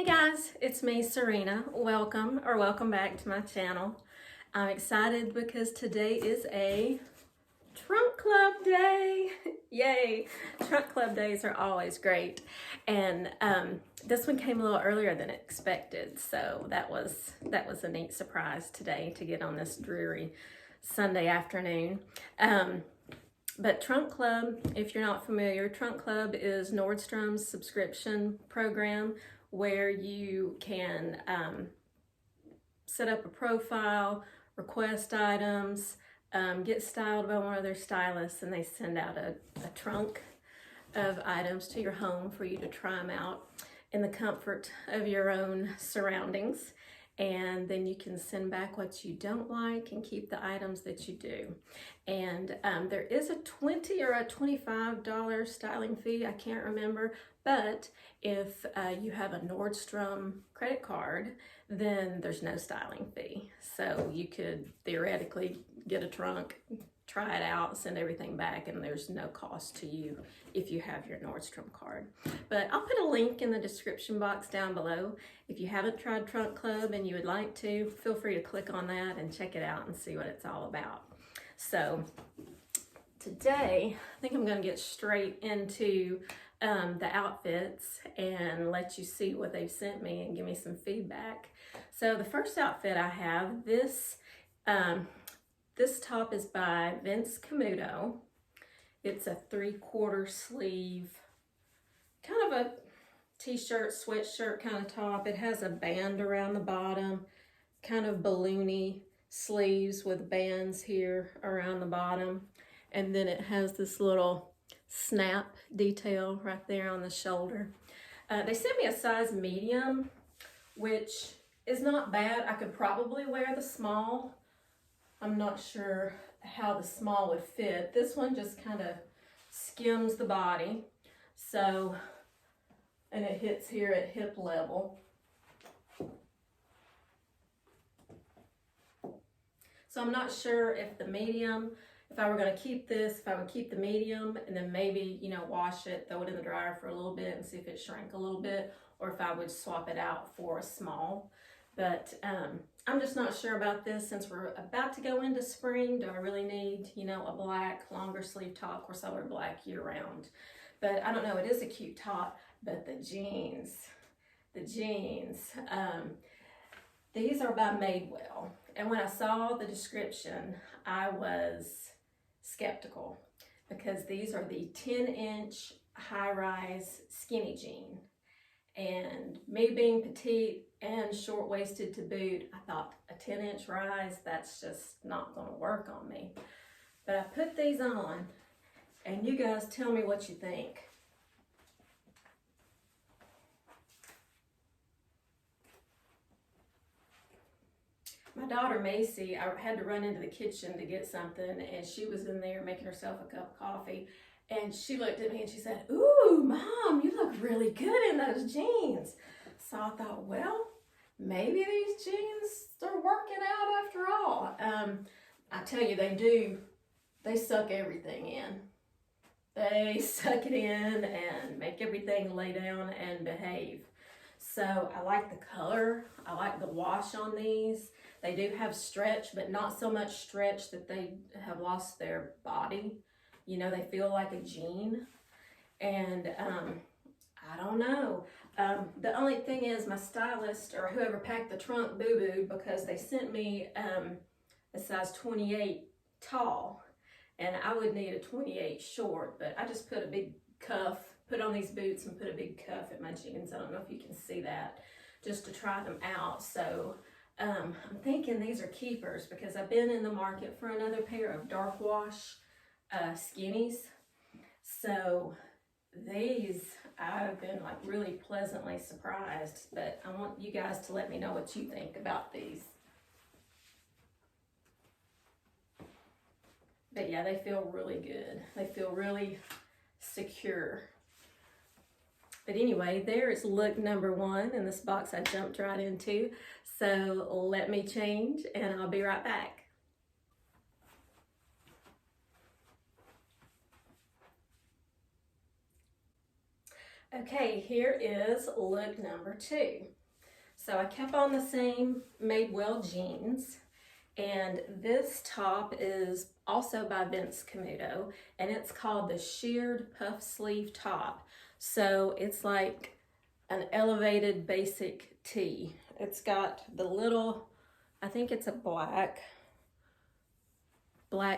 Hey guys, it's me, Serena. Welcome back to my channel. I'm excited because today is a trunk club day. Yay! Trunk club days are always great. And this one came a little earlier than expected, so that was a neat surprise today to get on this dreary Sunday afternoon. But Trunk Club, if you're not familiar, Trunk Club is Nordstrom's subscription program where you can set up a profile, request items, get styled by one of their stylists, and they send out a trunk of items to your home for you to try them out in the comfort of your own surroundings. And then you can send back what you don't like and keep the items that you do. And there is a $20 or a $25 styling fee, I can't remember, but if you have a Nordstrom credit card, then there's no styling fee. So you could theoretically get a trunk, try it out, send everything back, and there's no cost to you if you have your Nordstrom card. But I'll put a link in the description box down below. If you haven't tried Trunk Club and you would like to, feel free to click on that and check it out and see what it's all about. So today, I think I'm gonna get straight into the outfits and let you see what they've sent me and give me some feedback. So the first outfit I have, this top is by Camuto. It's a 3/4 sleeve, kind of a t-shirt, sweatshirt kind of top. It has a band around the bottom, kind of balloony sleeves with bands here around the bottom. And then it has this little snap detail right there on the shoulder. They sent me a size medium, which is not bad. I could probably wear the small. I'm not sure how the small would fit. This one just kind of skims the body. So, and it hits here at hip level. So I'm not sure if the medium, if I were gonna keep this, if I would keep the medium and then maybe, you know, wash it, throw it in the dryer for a little bit and see if it shrank a little bit, or if I would swap it out for a small. But I'm just not sure about this since we're about to go into spring. Do I really need, you know, a black longer sleeve top? Of course I wear black year round, but I don't know, it is a cute top. But the jeans, these are by Madewell. And when I saw the description, I was skeptical because these are the 10-inch high-rise skinny jean. And me being petite and short-waisted to boot, I thought a 10-inch rise, that's just not gonna work on me. But I put these on, and you guys tell me what you think. My daughter Macy, I had to run into the kitchen to get something, and she was in there making herself a cup of coffee, and she looked at me and she said, "Ooh, Mom, you look really good in those jeans." So I thought, well, maybe these jeans are working out after all. I tell you, they suck everything in. They suck it in and make everything lay down and behave. So I like the color. I like the wash on these. They do have stretch, but not so much stretch that they have lost their body. You know, they feel like a jean. And I don't know. The only thing is my stylist or whoever packed the trunk boo-booed because they sent me a size 28 tall. And I would need a 28 short, but I just put a big cuff, put on these boots and put a big cuff at my jeans. I don't know if you can see that, just to try them out. So I'm thinking these are keepers because I've been in the market for another pair of dark wash skinnies. So these, I've been like really pleasantly surprised, but I want you guys to let me know what you think about these. But yeah, they feel really good. They feel really secure. But anyway, there is look number one in this box I jumped right into. So let me change and I'll be right back. Okay, here is look number 2. So I kept on the same Madewell jeans, and this top is also by Camuto, and it's called the Shirred puff sleeve top. So it's like an elevated basic tee. It's got the little, I think it's a black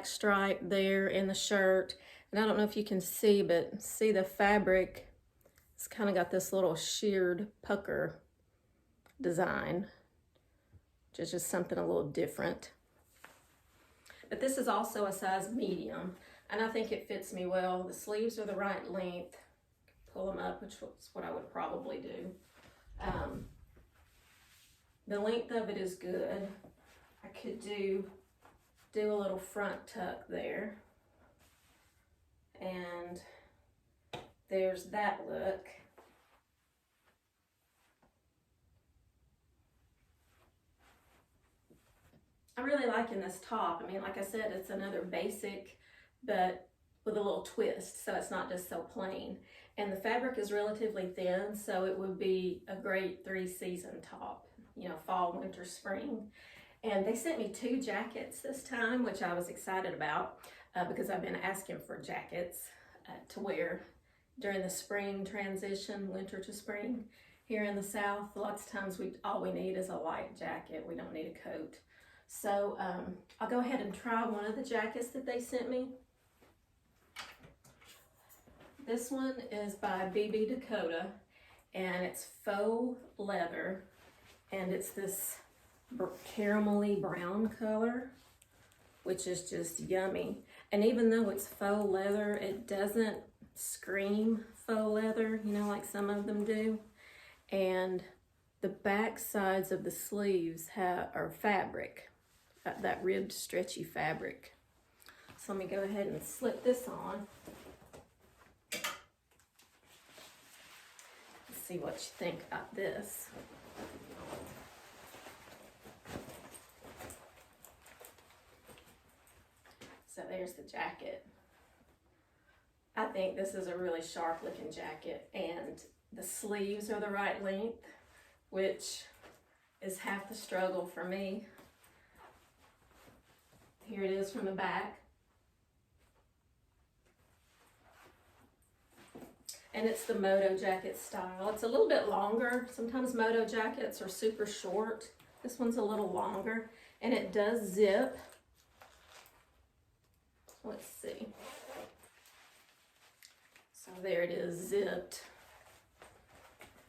stripe there in the shirt. And I don't know if you can see, but see the fabric, it's kind of got this little shirred pucker design, which is just something a little different. But this is also a size medium, and I think it fits me well. The sleeves are the right length. Pull them up, which is what I would probably do. The length of it is good. I could do a little front tuck there. And there's that look. I'm really liking this top. I mean, like I said, it's another basic, but with a little twist, so it's not just so plain. And the fabric is relatively thin, so it would be a great 3-season top, you know, fall, winter, spring. And they sent me 2 jackets this time, which I was excited about because I've been asking for jackets to wear during the spring transition, winter to spring. Here in the South, lots of times all we need is a light jacket. We don't need a coat. So I'll go ahead and try one of the jackets that they sent me. This one is by DAKOTA, and it's faux leather, and it's this caramelly brown color, which is just yummy. And even though it's faux leather, it doesn't scream faux leather, you know, like some of them do. And the back sides of the sleeves are fabric, that ribbed stretchy fabric. So let me go ahead and slip this on. Let's see what you think about this. So there's the jacket. I think this is a really sharp looking jacket, and the sleeves are the right length, which is half the struggle for me. Here it is from the back. And it's the Moto jacket style. It's a little bit longer. Sometimes Moto jackets are super short. This one's a little longer, and it does zip. Let's see. So there it is, zipped.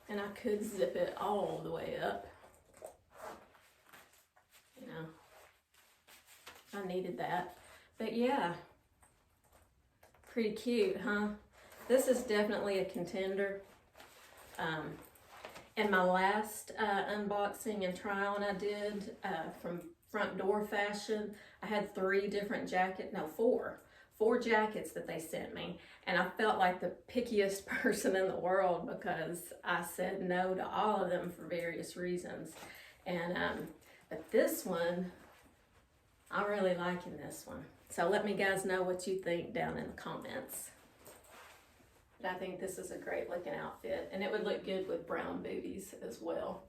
And I could zip it all the way up. You know, I needed that. But yeah, pretty cute, huh? This is definitely a contender. In my last unboxing and try on I did from Front Door Fashion, I had 4 jackets that they sent me, and I felt like the pickiest person in the world because I said no to all of them for various reasons. And but this one, I'm really liking this one. So let me guys know what you think down in the comments. But I think this is a great looking outfit, and it would look good with brown booties as well.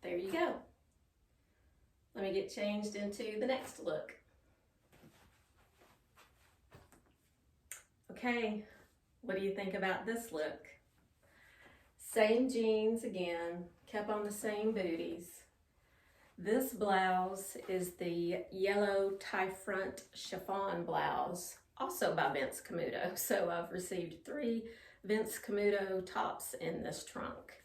There you go. Let me get changed into the next look. Okay, what do you think about this look? Same jeans again, kept on the same booties. This blouse is the yellow tie front chiffon blouse, also by Camuto. So I've received 3 Camuto tops in this trunk.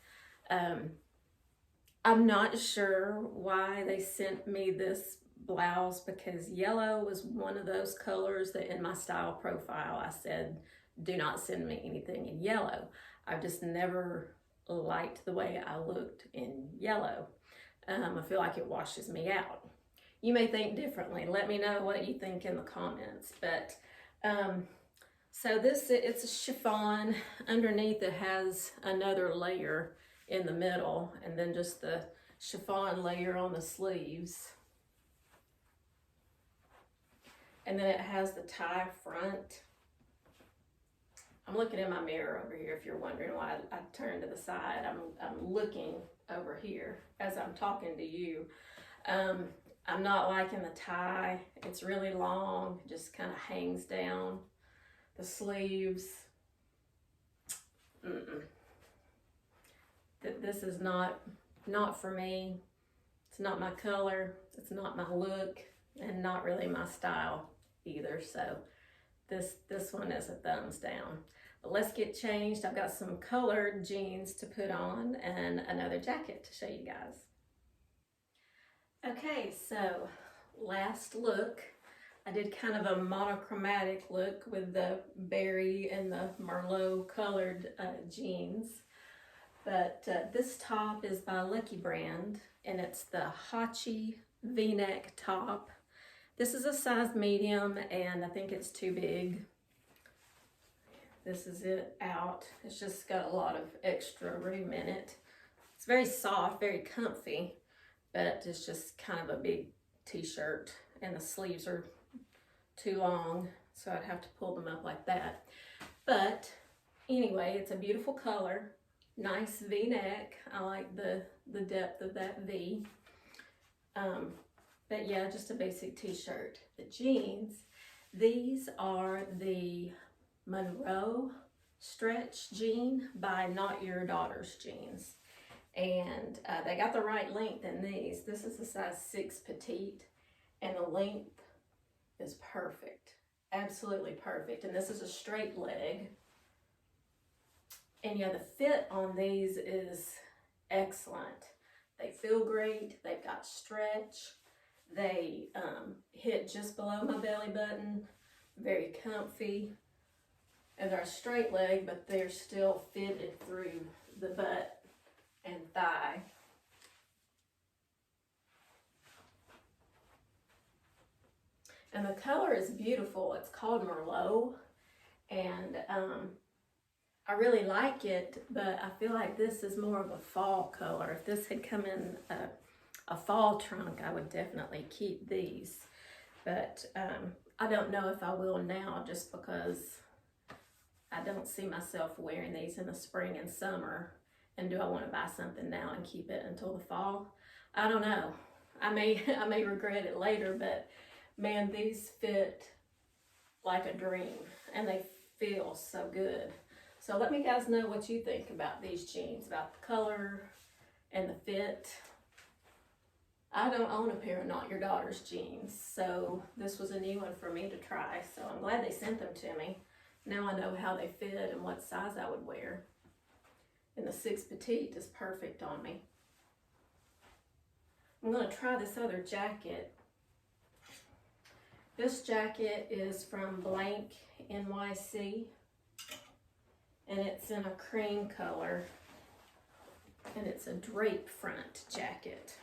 I'm not sure why they sent me this blouse, because yellow was one of those colors that in my style profile I said, do not send me anything in yellow. I've just never liked the way I looked in yellow. I feel like it washes me out. You may think differently. Let me know what you think in the comments. But so it's a chiffon. Underneath it has another layer in the middle, and then just the chiffon layer on the sleeves. And then it has the tie front. I'm looking in my mirror over here if you're wondering why I turned to the side. I'm looking over here as I'm talking to you. I'm not liking the tie. It's really long, just kind of hangs down. The sleeves, this is not for me. It's not my color, it's not my look, and not really my style either. So this one is a thumbs down. But let's get changed. I've got some colored jeans to put on and another jacket to show you guys. Okay, so last look. I did kind of a monochromatic look with the berry and the Merlot colored jeans. But this top is by Lucky Brand, and it's the Hacci V-neck top. This is a size medium, and I think it's too big. This is it out. It's just got a lot of extra room in it. It's very soft, very comfy, but it's just kind of a big t-shirt, and the sleeves are too long, so I'd have to pull them up like that. But anyway, it's a beautiful color, nice V-neck. I like the depth of that V. But yeah, just a basic t-shirt. The jeans, these are the Monroe stretch jean by Not Your Daughter's Jeans. And they got the right length in these. This is a size 6 petite, and the length is perfect, absolutely perfect. And this is a straight leg. And yeah, the fit on these is excellent. They feel great, they've got stretch, they hit just below my belly button, very comfy. And they're a straight leg, but they're still fitted through the butt and thigh. And the color is beautiful. It's called Merlot, and I really like it, but I feel like this is more of a fall color. If this had come in a fall trunk, I would definitely keep these. But I don't know if I will now, just because I don't see myself wearing these in the spring and summer. And do I want to buy something now and keep it until the fall? I don't know. I may regret it later, but man, these fit like a dream, and they feel so good. So let me guys know what you think about these jeans, about the color and the fit. I don't own a pair of Not Your Daughter's jeans, so this was a new one for me to try. So I'm glad they sent them to me. Now I know how they fit and what size I would wear. And the 6 petite is perfect on me. I'm going to try this other jacket. This jacket is from BLANKNYC, and it's in a cream color, and it's a drape front jacket.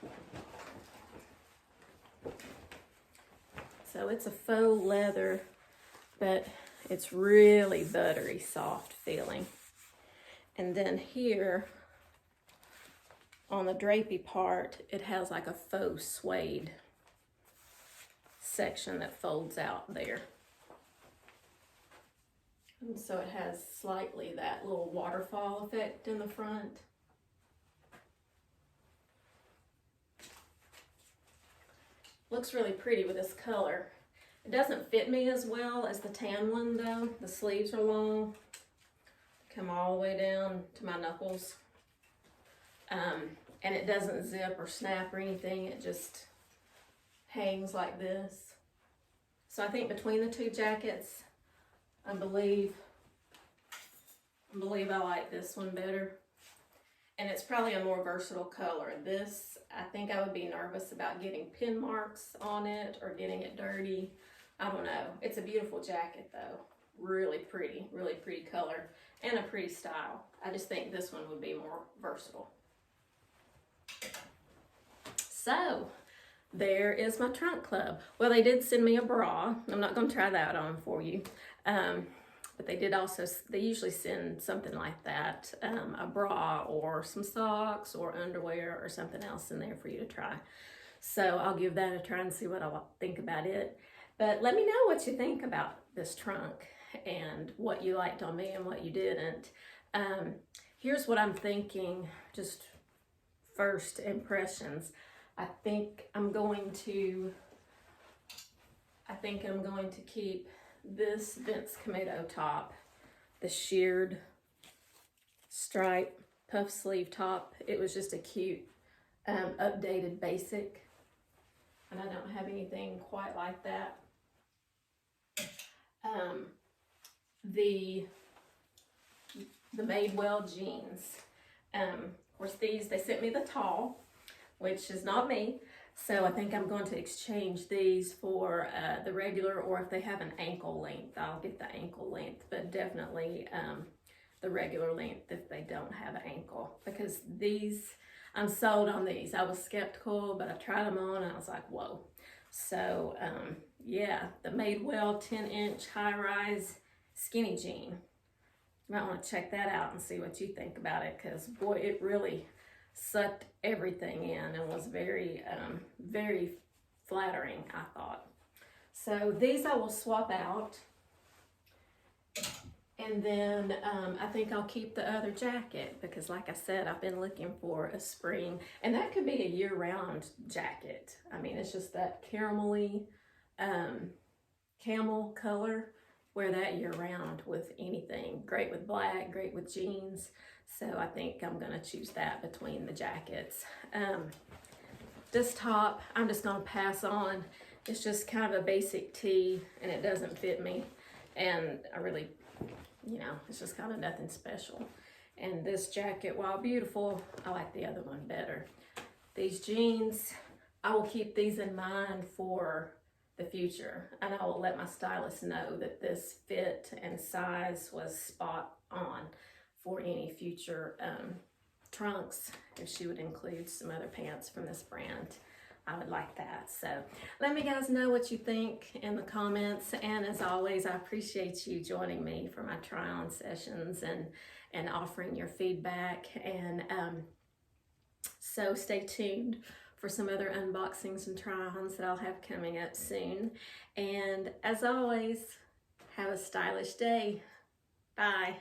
So it's a faux leather, but it's really buttery soft feeling. And then here on the drapey part, it has like a faux suede section that folds out there. And so it has slightly that little waterfall effect in the front. Looks really pretty with this color. It doesn't fit me as well as the tan one though. The sleeves are long, come all the way down to my knuckles. And it doesn't zip or snap or anything. It just hangs like this. So I think between the two jackets, I believe I like this one better. And it's probably a more versatile color. This, I think I would be nervous about getting pin marks on it or getting it dirty. I don't know. It's a beautiful jacket though. Really pretty color and a pretty style. I just think this one would be more versatile. So there is my trunk club. Well, they did send me a bra. I'm not going to try that on for you. But they did also, they usually send something like that, a bra or some socks or underwear or something else in there for you to try. So I'll give that a try and see what I think about it. But let me know what you think about this trunk. and what you liked on me and what you didn't. Here's what I'm thinking, just first impressions. I think I'm going to keep this Vince Camuto top, the sheared stripe puff sleeve top. It was just a cute updated basic, and I don't have anything quite like that. The Madewell jeans. Of course, these, they sent me the tall, which is not me. So I think I'm going to exchange these for the regular, or if they have an ankle length, I'll get the ankle length, but definitely the regular length if they don't have an ankle, because these, I'm sold on these. I was skeptical, but I tried them on and I was like, whoa. So yeah, the Madewell 10-inch high-rise skinny jean. You might want to check that out and see what you think about it, because boy, it really sucked everything in and was very, very flattering, I thought. So these I will swap out. And then I think I'll keep the other jacket, because like I said, I've been looking for a spring, and that could be a year-round jacket. I mean, it's just that caramelly camel color. Wear that year-round with anything. Great with black, great with jeans. So I think I'm gonna choose that between the jackets. This top, I'm just gonna pass on. It's just kind of a basic tee, and it doesn't fit me. And I really, you know, it's just kind of nothing special. And this jacket, while beautiful, I like the other one better. These jeans, I will keep these in mind for the future, and I will let my stylist know that this fit and size was spot on for any future trunks. If she would include some other pants from this brand, I would like that. So let me guys know what you think in the comments, and as always, I appreciate you joining me for my try-on sessions and offering your feedback. And so stay tuned for some other unboxings and try-ons that I'll have coming up soon. And as always, have a stylish day. Bye.